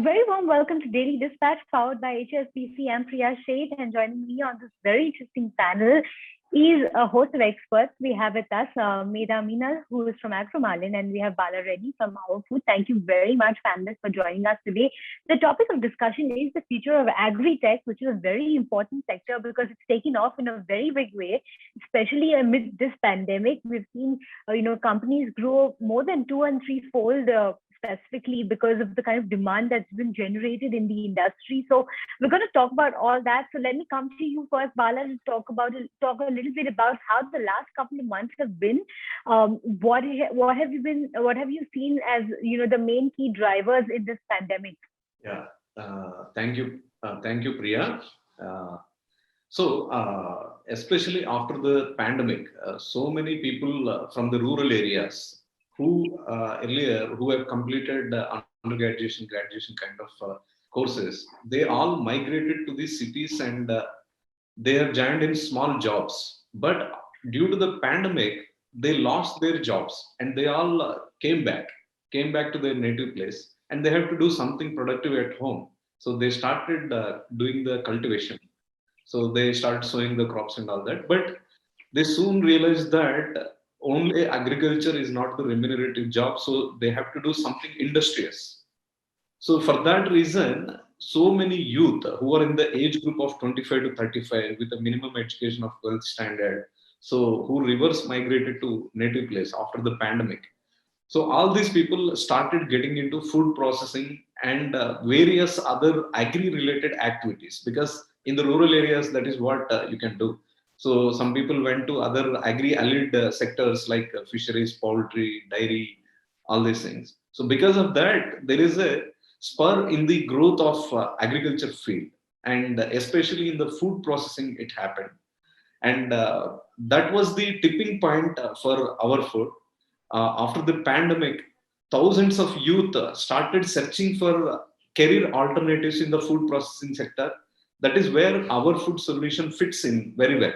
very warm welcome to Daily Dispatch, powered by HSBC. I'm Priya Sheth, and joining me on this very interesting panel is a host of experts. We have with us Medha Meenal, who is from Agromalin, and we have Bala Reddy from Our Food. Thank you very much, panelists, for joining us today. The topic of discussion is the future of agritech, which is a very important sector because it's taken off in a very big way, especially amid this pandemic. We've seen, companies grow more than 2 and 3-fold. Specifically because of the kind of demand that's been generated in the industry. So we're going to talk about all that. So let me come to you first, Bala, and talk a little bit about how the last couple of months have been. What have you seen as the main key drivers in this pandemic? Yeah, thank you, Priya. Especially after the pandemic, so many people from the rural areas who have completed undergraduation, graduation kind of courses, they all migrated to the cities and they have joined in small jobs. But due to the pandemic, they lost their jobs and they all came back to their native place, and they have to do something productive at home. So they started doing the cultivation. So they started sowing the crops and all that. But they soon realized that only agriculture is not the remunerative job, so they have to do something industrious. So for that reason, so many youth who are in the age group of 25 to 35 with a minimum education of 12th standard, so who reverse migrated to native place after the pandemic. So all these people started getting into food processing and various other agri-related activities, because in the rural areas, that is what you can do. So some people went to other agri-allied sectors like fisheries, poultry, dairy, all these things. So because of that, there is a spur in the growth of agriculture field, and especially in the food processing, it happened. And that was the tipping point for Our Food. After the pandemic, thousands of youth started searching for career alternatives in the food processing sector. That is where Our Food solution fits in very well.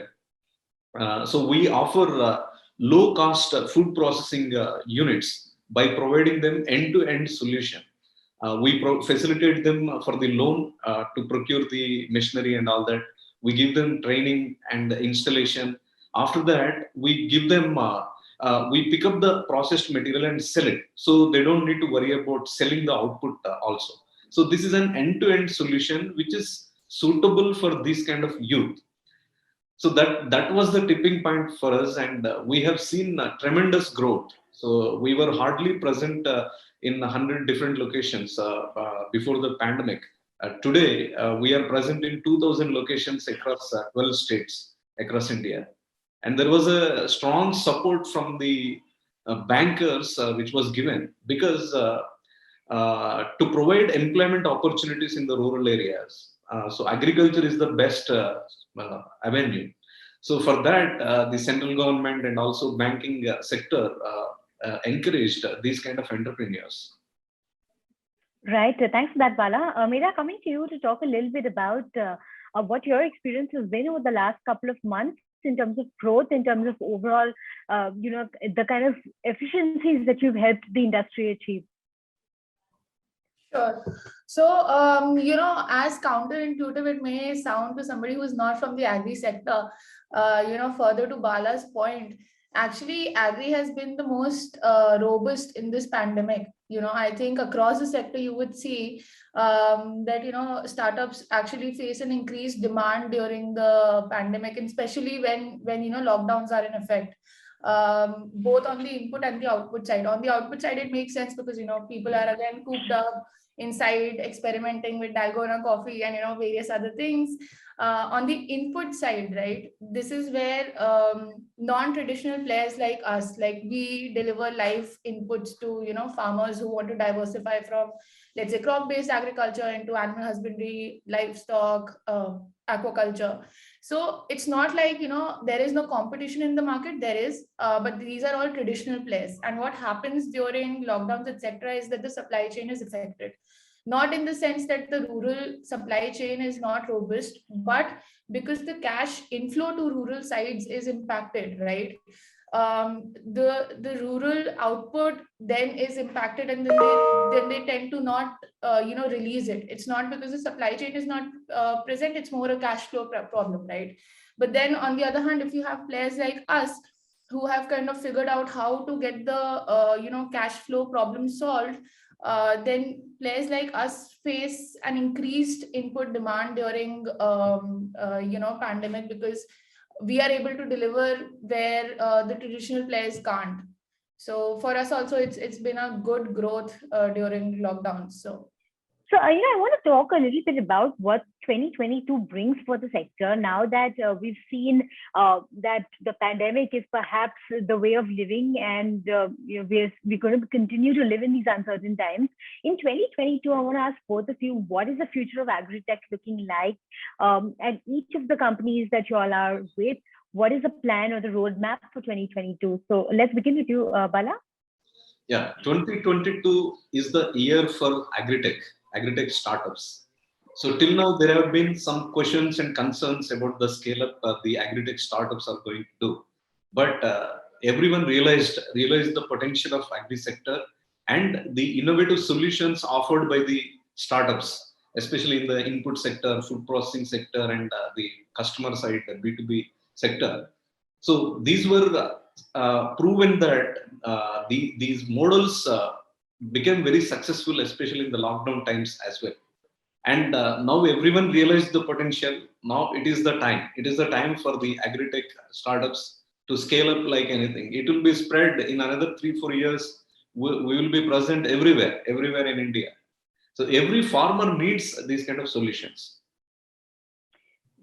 So we offer low-cost food processing units by providing them end-to-end solution. We facilitate them for the loan to procure the machinery and all that. We give them training and installation. After that, we give them, we pick up the processed material and sell it. So they don't need to worry about selling the output also. So this is an end-to-end solution which is suitable for this kind of youth. So that was the tipping point for us, and we have seen tremendous growth. So we were hardly present in 100 different locations before the pandemic. Today, we are present in 2,000 locations across 12 states across India. And there was a strong support from the bankers which was given, because to provide employment opportunities in the rural areas. So agriculture is the best avenue. So for that, the central government and also banking sector encouraged these kind of entrepreneurs. Right. Thanks for that, Bala. Medha, coming to you to talk a little bit about what your experience has been over the last couple of months in terms of growth, in terms of overall, the kind of efficiencies that you've helped the industry achieve. Sure. So, as counterintuitive it may sound to somebody who is not from the agri sector, further to Bala's point, actually agri has been the most robust in this pandemic. I think across the sector you would see that startups actually face an increased demand during the pandemic, and especially when lockdowns are in effect. Both on the input and the output side. On the output side, it makes sense because people are again cooped up inside, experimenting with dalgona coffee and various other things. On the input side, right, this is where non-traditional players like us, like we deliver live inputs to farmers who want to diversify from, let's say, crop-based agriculture into animal husbandry, livestock, aquaculture. So it's not like there is no competition in the market. There is, but these are all traditional players. And what happens during lockdowns, etc., is that the supply chain is affected. Not in the sense that the rural supply chain is not robust, but because the cash inflow to rural sides is impacted, right? the rural output then is impacted, and then they tend to not release it. It's not because the supply chain is not present, it's more a cash flow problem, right? But then on the other hand, if you have players like us who have kind of figured out how to get the cash flow problem solved, then players like us face an increased input demand during pandemic, because we are able to deliver where the traditional players can't. So for us also, it's been a good growth during lockdown. So, I want to talk a little bit about what 2022 brings for the sector now that we've seen that the pandemic is perhaps the way of living, and we're going to continue to live in these uncertain times. In 2022, I want to ask both of you, what is the future of agritech looking like? At each of the companies that you all are with, what is the plan or the roadmap for 2022? So let's begin with you, Bala. Yeah, 2022 is the year for agritech startups. So till now, there have been some questions and concerns about the scale up the agritech startups are going to do. But everyone realized the potential of agri sector and the innovative solutions offered by the startups, especially in the input sector, food processing sector, and the customer side, the B2B sector. So these were proven that these models became very successful, especially in the lockdown times as well. And now everyone realized the potential. Now it is the time. It is the time for the agritech startups to scale up like anything. It will be spread in another 3-4 years. We will be present everywhere in India. So every farmer needs these kind of solutions.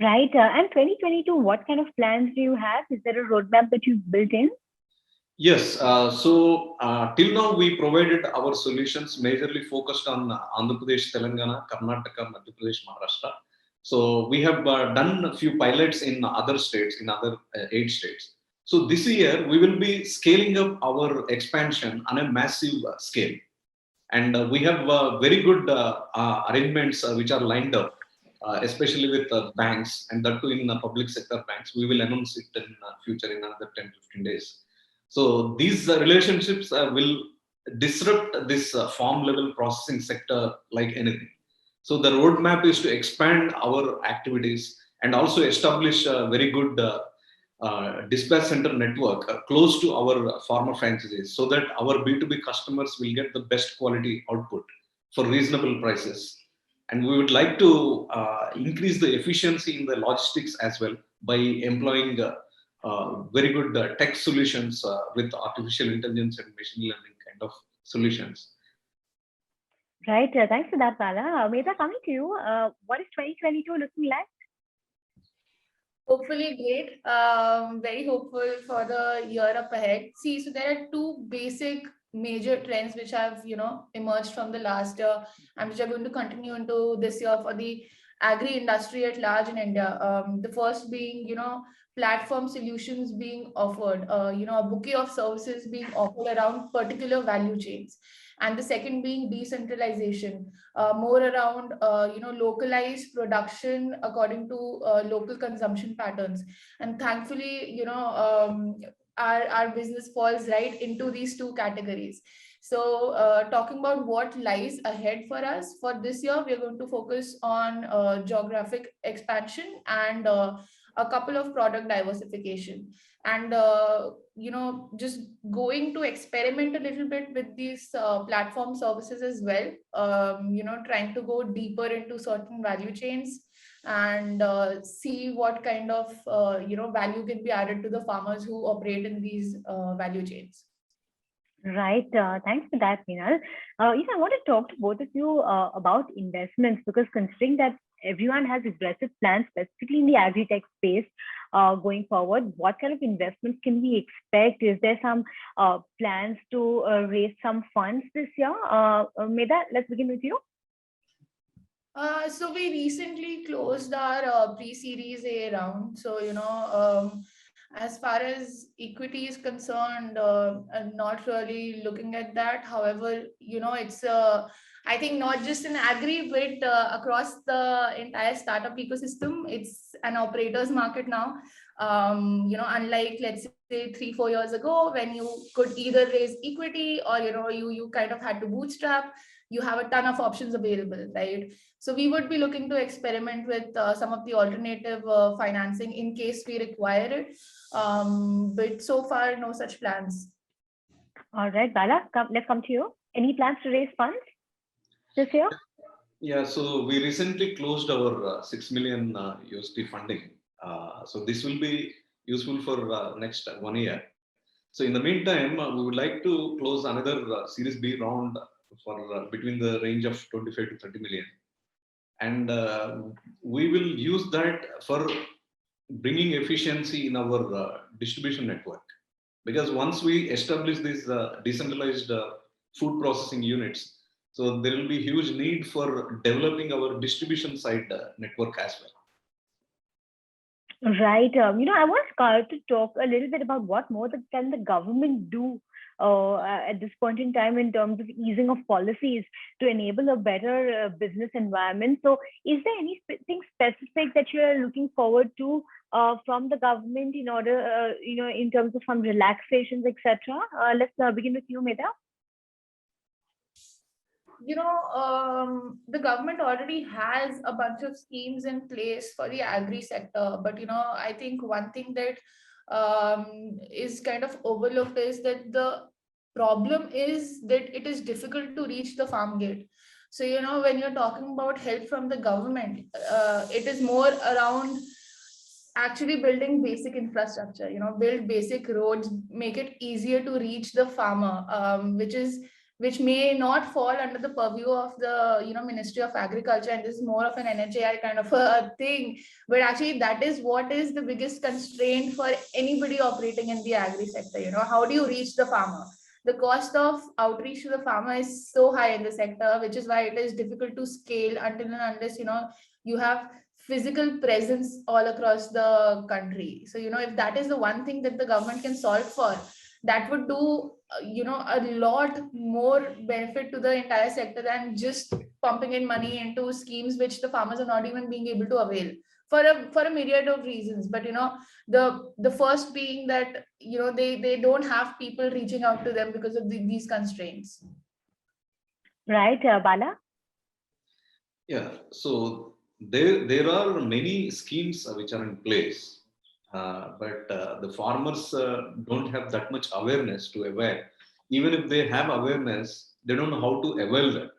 Right. And 2022, what kind of plans do you have? Is there a roadmap that you've built in? Yes. Till now, we provided our solutions majorly focused on Andhra Pradesh, Telangana, Karnataka, Madhya Pradesh, Maharashtra. So we have done a few pilots in other states, in other 8 states. So this year, we will be scaling up our expansion on a massive scale. And we have very good arrangements which are lined up, especially with banks, and that too in public sector banks. We will announce it in future in another 10-15 days. So these relationships will disrupt this farm level processing sector like anything. So the roadmap is to expand our activities and also establish a very good dispatch center network close to our farmer franchises, so that our B2B customers will get the best quality output for reasonable prices. And we would like to increase the efficiency in the logistics as well by employing very good tech solutions with artificial intelligence and machine learning kind of solutions. Right. Thanks for that, Bala. Meda, coming to you, what is 2022 looking like? Hopefully great. Very hopeful for the year up ahead. See, so there are 2 basic major trends which have emerged from the last year and which are going to continue into this year for the agri industry at large in India. The first being platform solutions being offered, a bouquet of services being offered around particular value chains, and the second being decentralization, more around localized production according to local consumption patterns. And thankfully our business falls right into these 2 categories. So talking about what lies ahead for us for this year, we are going to focus on geographic expansion and a couple of product diversification, and just going to experiment a little bit with these platform services as well, trying to go deeper into certain value chains and see what kind of value can be added to the farmers who operate in these value chains. Right. Thanks for that, Meenal. I want to talk to both of you about investments, because considering that everyone has aggressive plans, specifically in the agri-tech space, going forward, what kind of investments can we expect? Is there some plans to raise some funds this year? Meda, let's begin with you. So we recently closed our pre-series A round. So, as far as equity is concerned, I'm not really looking at that. However, it's I think not just in agri, but across the entire startup ecosystem, it's an operator's market now. Unlike, let's say 3-4 years ago, when you could either raise equity or you kind of had to bootstrap, you have a ton of options available, right? So we would be looking to experiment with some of the alternative financing in case we require it, but so far no such plans. All right, Bala, let's come to you. Any plans to raise funds this year? Yeah, so we recently closed our 6 million USD funding. So this will be useful for next 1 year. So in the meantime, we would like to close another Series B round for between the range of 25 to 30 million. And we will use that for bringing efficiency in our distribution network. Because once we establish these decentralized food processing units, so there will be huge need for developing our distribution side network as well. Right. I want to talk a little bit about what more can the government do at this point in time in terms of easing of policies to enable a better business environment. So is there anything specific that you are looking forward to from the government in order, in terms of some relaxations, etc.? Let's begin with you, Meda. The government already has a bunch of schemes in place for the agri sector, but I think one thing that is kind of overlooked is that the problem is that it is difficult to reach the farm gate. So when you're talking about help from the government, it is more around actually building basic infrastructure, build basic roads, make it easier to reach the farmer, which may not fall under the purview of the Ministry of Agriculture, and this is more of an NHAI kind of a thing, but actually that is what is the biggest constraint for anybody operating in the agri sector. How do you reach the farmer? The cost of outreach to the farmer is so high in the sector, which is why it is difficult to scale until and unless you have physical presence all across the country. So if that is the one thing that the government can solve for, that would do a lot more benefit to the entire sector than just pumping in money into schemes which the farmers are not even being able to avail for a myriad of reasons. But the first being that they don't have people reaching out to them because of these constraints. Right, Bala? Yeah, so there are many schemes which are in place. But the farmers don't have that much awareness to avail. Even if they have awareness, they don't know how to avail them.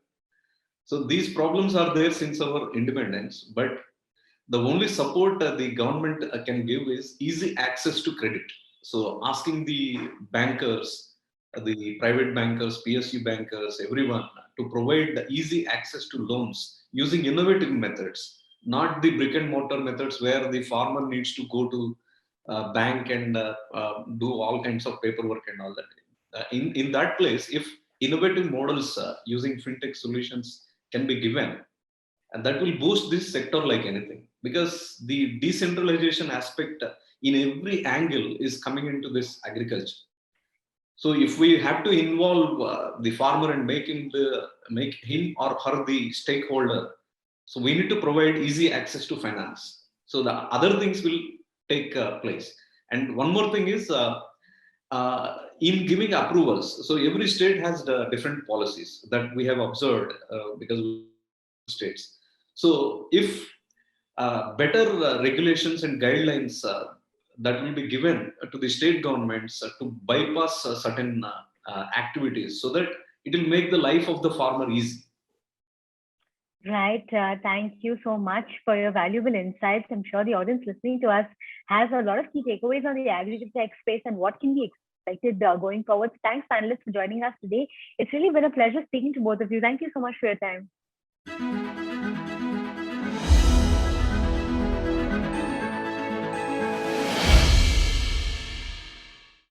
So these problems are there since our independence, but the only support the government can give is easy access to credit. So asking the bankers, the private bankers, PSU bankers, everyone to provide the easy access to loans using innovative methods, not the brick and mortar methods where the farmer needs to go to bank and do all kinds of paperwork and all that. In that place, if innovative models using fintech solutions can be given, and that will boost this sector like anything, because the decentralization aspect in every angle is coming into this agriculture. So if we have to involve the farmer and make him or her the stakeholder, so we need to provide easy access to finance. So the other things will take place. And one more thing is in giving approvals. So every state has the different policies that we have observed because of states. So if better regulations and guidelines that will be given to the state governments to bypass certain activities, so that it will make the life of the farmer easy. Right. Thank you so much for your valuable insights. I'm sure the audience listening to us has a lot of key takeaways on the agritech space and what can be expected going forward. Thanks, panelists, for joining us today. It's really been a pleasure speaking to both of you. Thank you so much for your time.